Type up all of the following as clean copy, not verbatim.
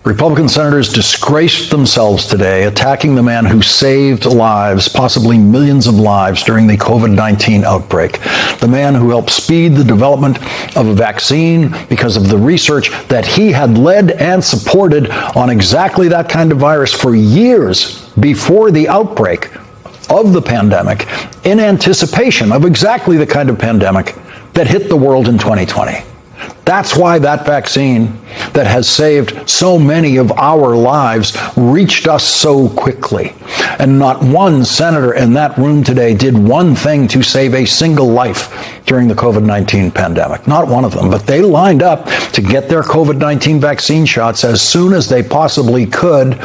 Republican senators disgraced themselves today, attacking the man who saved lives, possibly millions of lives, during the COVID-19 outbreak. The man who helped speed the development of a vaccine because of the research that he had led and supported on exactly that kind of virus for years before the outbreak of the pandemic, in anticipation of exactly the kind of pandemic that hit the world in 2020. That's why that vaccine that has saved so many of our lives reached us so quickly. And not one senator in that room today did one thing to save a single life during the COVID-19 pandemic. Not one of them. But they lined up to get their COVID-19 vaccine shots as soon as they possibly could.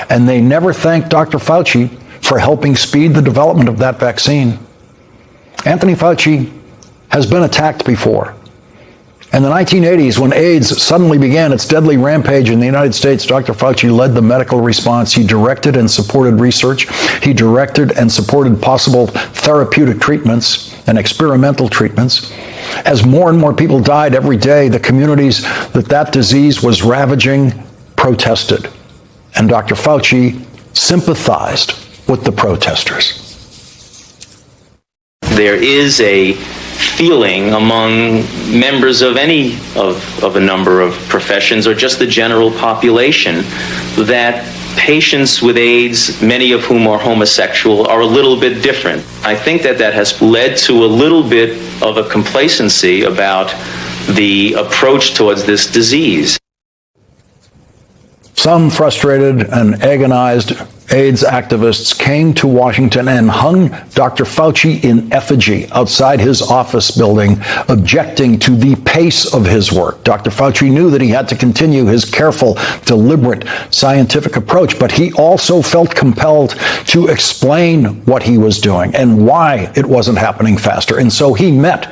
And they never thanked Dr. Fauci for helping speed the development of that vaccine. Anthony Fauci has been attacked before. In the 1980s, when AIDS suddenly began its deadly rampage in the United States, Dr. Fauci led the medical response. He directed and supported research. He directed and supported possible therapeutic treatments and experimental treatments. As more and more people died every day, the communities that disease was ravaging protested. And Dr. Fauci sympathized with the protesters. There is a feeling among members of any of a number of professions, or just the general population, that patients with AIDS, many of whom are homosexual, are a little bit different. I think that has led to a little bit of a complacency about the approach towards this disease. Some frustrated and agonized AIDS activists came to Washington and hung Dr. Fauci in effigy outside his office building, objecting to the pace of his work. Dr. Fauci knew that he had to continue his careful, deliberate, scientific approach, but he also felt compelled to explain what he was doing and why it wasn't happening faster. And so he met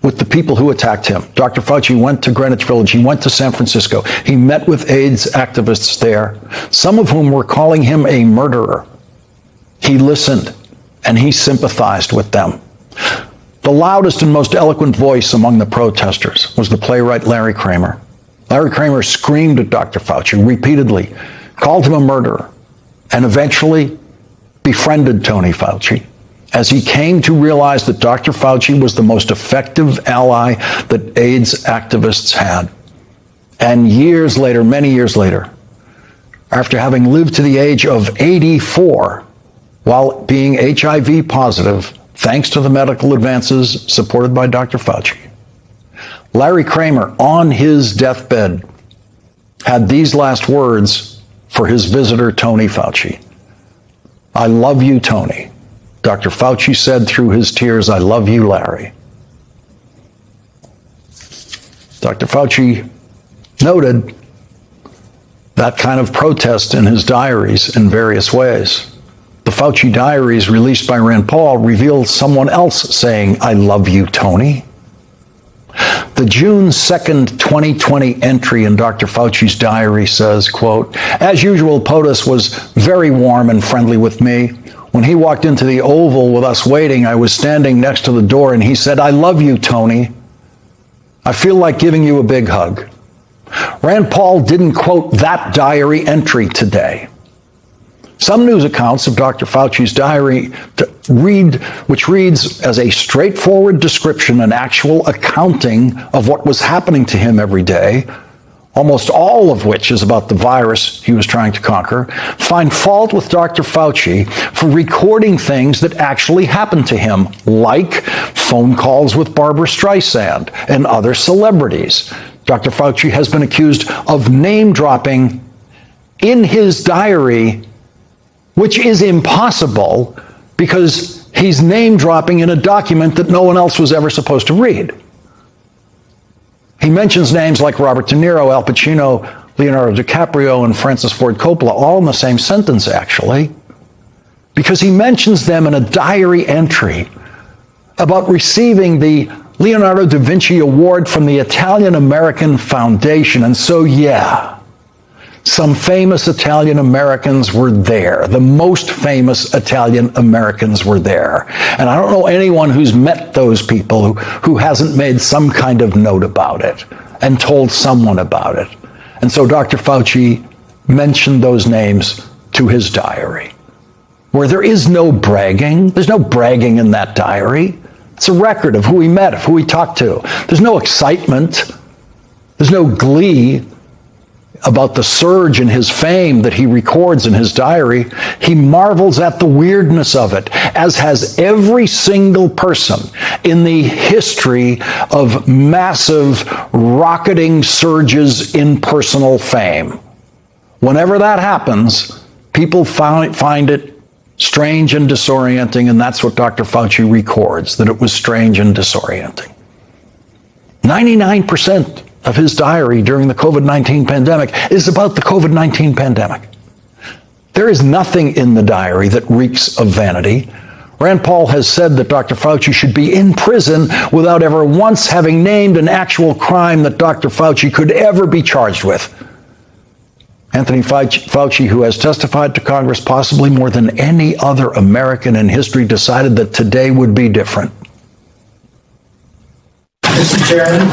with the people who attacked him. Dr. Fauci went to Greenwich Village. He went to San Francisco. He met with AIDS activists there, some of whom were calling him a murderer. He listened and he sympathized with them. The loudest and most eloquent voice among the protesters was the playwright Larry Kramer. Larry Kramer screamed at Dr. Fauci repeatedly, called him a murderer, and eventually befriended Tony Fauci, as he came to realize that Dr. Fauci was the most effective ally that AIDS activists had. And years later, many years later, after having lived to the age of 84 while being HIV positive, thanks to the medical advances supported by Dr. Fauci, Larry Kramer, on his deathbed, had these last words for his visitor, Tony Fauci. "I love you, Tony." Dr. Fauci said through his tears, "I love you, Larry." Dr. Fauci noted that kind of protest in his diaries in various ways. The Fauci diaries released by Rand Paul revealed someone else saying, "I love you, Tony." The June 2nd, 2020 entry in Dr. Fauci's diary says, quote, "As usual, POTUS was very warm and friendly with me. When he walked into the Oval with us waiting, I was standing next to the door and he said, 'I love you, Tony. I feel like giving you a big hug.'" Rand Paul didn't quote that diary entry today. Some news accounts of Dr. Fauci's diary which reads as a straightforward description, an actual accounting of what was happening to him every day, almost all of which is about the virus he was trying to conquer, find fault with Dr. Fauci for recording things that actually happened to him, like phone calls with Barbara Streisand and other celebrities. Dr. Fauci has been accused of name dropping in his diary, which is impossible because he's name dropping in a document that no one else was ever supposed to read. He mentions names like Robert De Niro, Al Pacino, Leonardo DiCaprio, and Francis Ford Coppola, all in the same sentence, actually, because he mentions them in a diary entry about receiving the Leonardo da Vinci Award from the Italian-American Foundation. And so, yeah, some famous Italian-Americans were there. The most famous Italian-Americans were there. And I don't know anyone who's met those people who hasn't made some kind of note about it and told someone about it. And so Dr. Fauci mentioned those names to his diary, where there is no bragging. There's no bragging in that diary. It's a record of who he met, of who he talked to. There's no excitement. There's no glee about the surge in his fame that he records in his diary. He marvels at the weirdness of it, as has every single person in the history of massive rocketing surges in personal fame. Whenever that happens, people find it strange and disorienting, and that's what Dr. Fauci records, that it was strange and disorienting. 99% of his diary during the COVID-19 pandemic is about the COVID-19 pandemic. There is nothing in the diary that reeks of vanity. Rand Paul has said that Dr. Fauci should be in prison without ever once having named an actual crime that Dr. Fauci could ever be charged with. Anthony Fauci, who has testified to Congress possibly more than any other American in history, decided that today would be different. Mr. Chairman,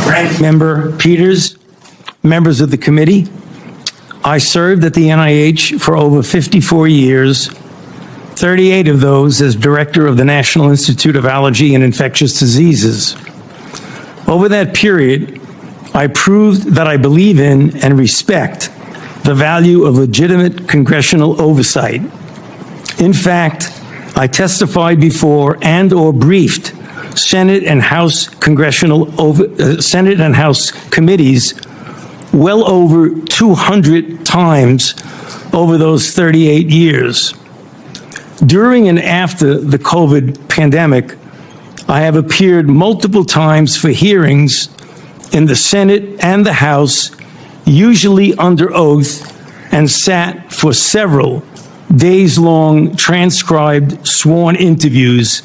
Ranking Member Peters, members of the committee, I served at the NIH for over 54 years, 38 of those as director of the National Institute of Allergy and Infectious Diseases. Over that period, I proved that I believe in and respect the value of legitimate congressional oversight. In fact, I testified before and/or briefed Senate and House Senate and House committees well over 200 times over those 38 years. During and after the COVID pandemic, I have appeared multiple times for hearings in the Senate and the House, usually under oath, and sat for several days-long transcribed sworn interviews,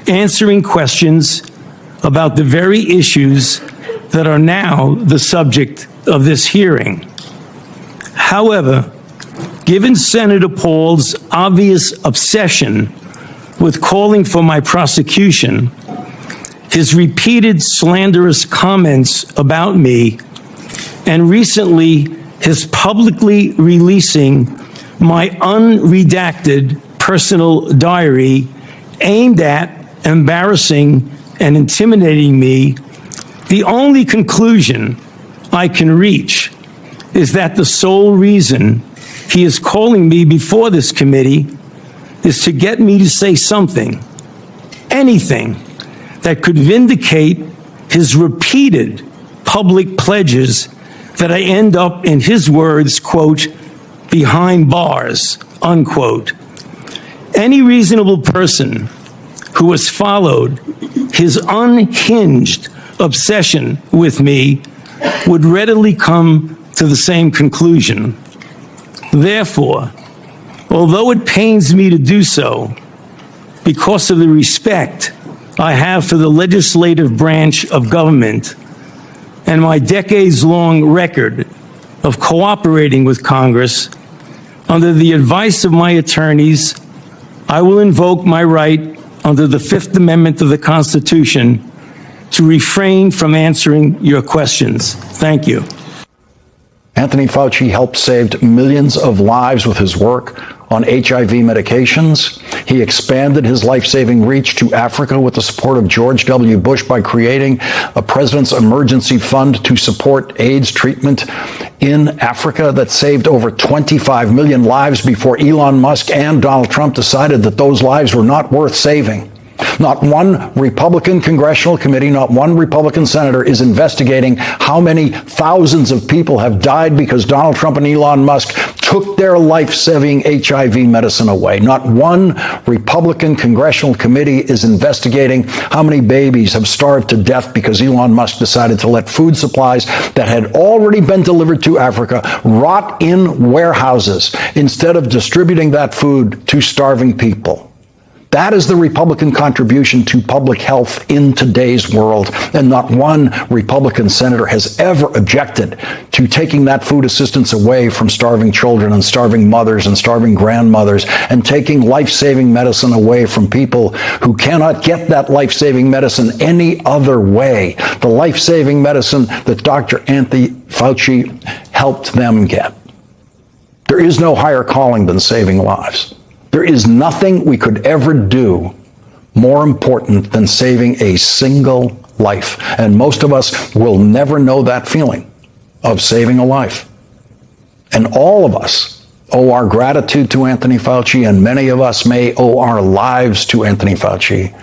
answering questions about the very issues that are now the subject of this hearing. However, given Senator Paul's obvious obsession with calling for my prosecution, his repeated slanderous comments about me, and recently his publicly releasing my unredacted personal diary aimed at embarrassing and intimidating me, the only conclusion I can reach is that the sole reason he is calling me before this committee is to get me to say something, anything, that could vindicate his repeated public pledges that I end up, in his words, quote, behind bars, unquote. Any reasonable person who has followed his unhinged obsession with me would readily come to the same conclusion. Therefore, although it pains me to do so, because of the respect I have for the legislative branch of government and my decades-long record of cooperating with Congress, under the advice of my attorneys, I will invoke my right under the Fifth Amendment of the Constitution to refrain from answering your questions. Thank you. Anthony Fauci helped save millions of lives with his work on HIV medications. He expanded his life-saving reach to Africa with the support of George W. Bush by creating a President's Emergency Fund to support AIDS treatment in Africa that saved over 25 million lives before Elon Musk and Donald Trump decided that those lives were not worth saving. Not one Republican congressional committee, not one Republican senator is investigating how many thousands of people have died because Donald Trump and Elon Musk took their life-saving HIV medicine away. Not one Republican congressional committee is investigating how many babies have starved to death because Elon Musk decided to let food supplies that had already been delivered to Africa rot in warehouses instead of distributing that food to starving people. That is the Republican contribution to public health in today's world, and not one Republican senator has ever objected to taking that food assistance away from starving children and starving mothers and starving grandmothers, and taking life-saving medicine away from people who cannot get that life-saving medicine any other way. The life-saving medicine that Dr. Anthony Fauci helped them get. There is no higher calling than saving lives. There is nothing we could ever do more important than saving a single life. And most of us will never know that feeling of saving a life. And all of us owe our gratitude to Anthony Fauci, and many of us may owe our lives to Anthony Fauci.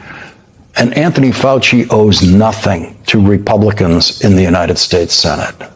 And Anthony Fauci owes nothing to Republicans in the United States Senate.